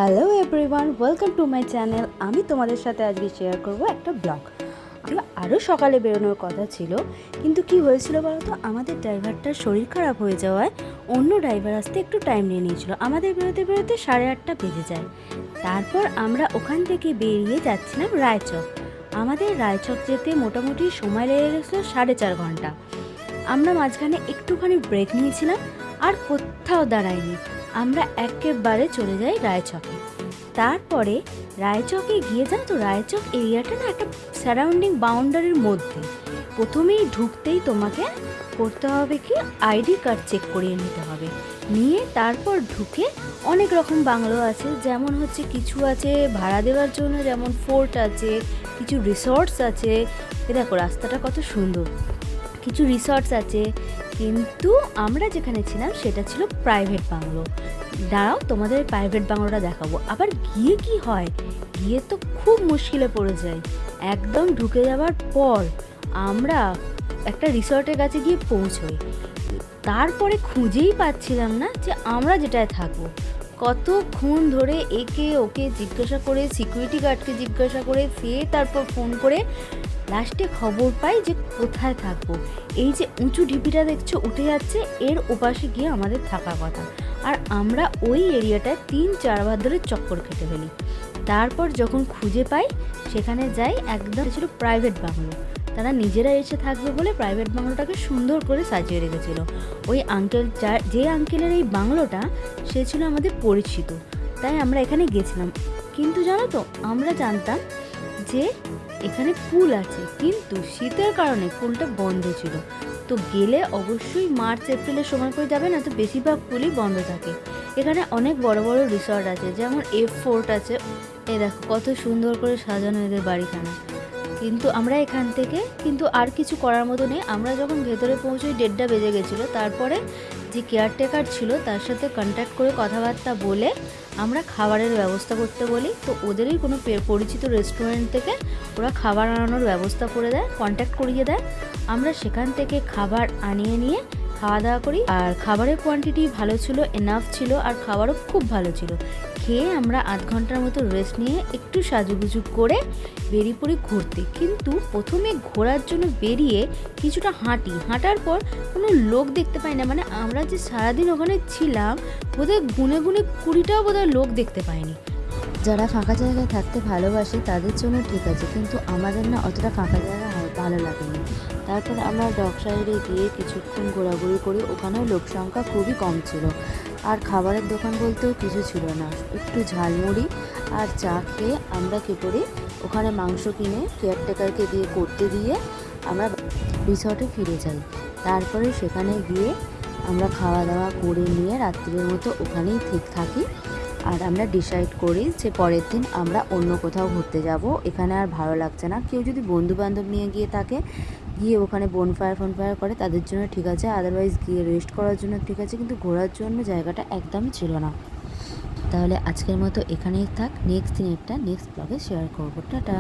Hello everyone, welcome to my channel. আমি তোমাদের সাথে আজকে শেয়ার করব একটা ব্লগ। আরও সকালে বেরোনোর কথা ছিল, কিন্তু কি হয়েছিল বলো তো, আমাদের ড্রাইভারটার শরীর খারাপ হয়ে যাওয়ায় অন্য ড্রাইভার আসতে একটু টাইম নিয়ে নিয়েছিল। আমাদের বেরোতে বেরোতে 8:30 বেজে যায়। তারপর আমরা ওখান থেকে বেরিয়ে যাচ্ছিলাম রায়চক। আমাদের রায়চক যেতে মোটামুটি সময় লেগে গেছিলো 4.5 ঘন্টা। আমরা মাঝখানে একটুখানি ব্রেক নিয়েছিলাম, আর কোথাও দাঁড়াইনি। আমরা একেবারে চলে যাই রায়চকে। তারপরে রায়চকে গিয়ে যাও তো, রায়চক এরিয়াটা না একটা সারাউন্ডিং বাউন্ডারির মধ্যে। প্রথমেই ঢুকতেই তোমাকে করতে হবে কি, আইডি কার্ড চেক করিয়ে নিতে হবে। নিয়ে তারপর ঢুকে অনেক রকম বাংলো আছে, যেমন হচ্ছে কিছু আছে ভাড়া দেওয়ার জন্য, যেমন ফোর্ট আছে, কিছু রিসর্টস আছে। এ দেখো রাস্তাটা কত সুন্দর, কিছু রিসর্টস আছে। কিন্তু আমরা যেখানে ছিলাম সেটা ছিল প্রাইভেট বাংলো। দাঁড়াও তোমাদের প্রাইভেট বাংলোটা দেখাবো। আবার গিয়ে কি হয়, গিয়ে তো খুব মুশকিলে পড়ে যাই। একদম ঢুকে যাওয়ার পর আমরা একটা রিসর্টের কাছে গিয়ে পৌঁছোই। তারপরে খুঁজেই পাচ্ছিলাম না যে আমরা যেটায় থাকবো। কতক্ষণ ধরে একে ওকে জিজ্ঞাসা করে, সিকিউরিটি গার্ডকে জিজ্ঞাসা করে, ফের তারপর ফোন করে লাস্টে খবর পাই যে কোথায় থাকবো। এই যে উঁচু ঢিপিটা দেখছো উঠে যাচ্ছে, এর ওপাশে গিয়ে আমাদের থাকার কথা। আর আমরা ওই এরিয়াটায় 3-4 বার ধরে চক্কর কেটে ফেলি। তারপর যখন খুঁজে পাই সেখানে যাই, একদম ছিল প্রাইভেট বাংলো। তারা নিজেরা এসে থাকবে বলে প্রাইভেট বাংলোটাকে সুন্দর করে সাজিয়ে রেখেছিল। ওই আঙ্কেল, যে আঙ্কেলের এই বাংলোটা, সে ছিল আমাদের পরিচিত, তাই আমরা এখানে গেছিলাম। কিন্তু জানো তো, আমরা জানতাম যে এখানে পুল আছে, কিন্তু শীতের কারণে পুলটা বন্ধ ছিল। তো গেলে অবশ্যই মার্চ এপ্রিলের সময় করে যাবে, না তো বেশিরভাগ পুলই বন্ধ থাকে। এখানে অনেক বড় বড় রিসর্ট আছে, যেমন F4 আছে। এই দেখো কত সুন্দর করে সাজানো এদের বাড়িখানা। কিন্তু আমরা এখান থেকে কিন্তু আর কিছু করার মতো নেই। আমরা যখন ভেতরে পৌঁছোই 1:30 বেজে গেছিলো। তারপরে যে কেয়ারটেকার ছিল তার সাথে কন্ট্যাক্ট করে কথাবার্তা বলে আমরা খাবারের ব্যবস্থা করতে বলি। তো ওদেরই কোনো পরিচিত রেস্টুরেন্ট থেকে ওরা খাবার আনানোর ব্যবস্থা করে দেয়, কন্ট্যাক্ট করিয়ে দেয়। আমরা সেখান থেকে খাবার আনিয়ে নিয়ে খাওয়া দাওয়া করি। আর খাবারের কোয়ান্টিটি ভালো ছিল, এনাফ ছিল, আর খাবারও খুব ভালো ছিল। খেয়ে আমরা 8 ঘন্টার মতো রেস্ট নিয়ে একটু সাজুগুজু করে বেরিয়ে পড়ি ঘুরতে। কিন্তু প্রথমে ঘোরার জন্য বেরিয়ে কিছুটা হাঁটার পর কোনো লোক দেখতে পাই না। মানে আমরা যে সারাদিন ওখানে ছিলাম, বোধহয় গুনে গুনে 20টাও বোধহয় লোক দেখতে পাইনি। যারা ফাঁকা জায়গায় থাকতে ভালোবাসে তাদের জন্য ঠিক আছে, কিন্তু আমাদের না অতটা ফাঁকা জায়গা ভালো লাগেনি। তারপর আমরা ডক সাইডে গিয়ে কিছুক্ষণ ঘোরাঘুরি করি। ওখানেও লোক সংখ্যা খুবই কম ছিল, আর খাবারের দোকান বলতেও কিছু ছিল না। একটু ঝালমুড়ি আর চা খেয়ে আমরা কী করি, ওখানে মাংস কিনে কেয়ারটেকারকে দিয়ে করতে দিয়ে আমরা রিসর্টে ফিরে যাই। তারপরে সেখানে গিয়ে আমরা খাওয়া দাওয়া করে নিয়ে রাত্রির মতো ওখানেই ঠিক থাকি। আর আমরা ডিসাইড করি যে পরের দিন আমরা অন্য কোথাও ঘুরতে যাব। এখানে আর ভালো লাগছে না। কেউ যদি বন্ধুবান্ধব নিয়ে গিয়ে থাকে, গিয়ে ওখানে বনফায়ার করে, তাদের জন্য ঠিক আছে। আদারওয়াইজ গিয়ে রেস্ট করার জন্য ঠিক আছে, কিন্তু ঘোরার জন্য জায়গাটা একদমই ছিল না। তাহলে আজকের মতো এখানেই থাক, নেক্সট ব্লগে শেয়ার করবো। টাটা।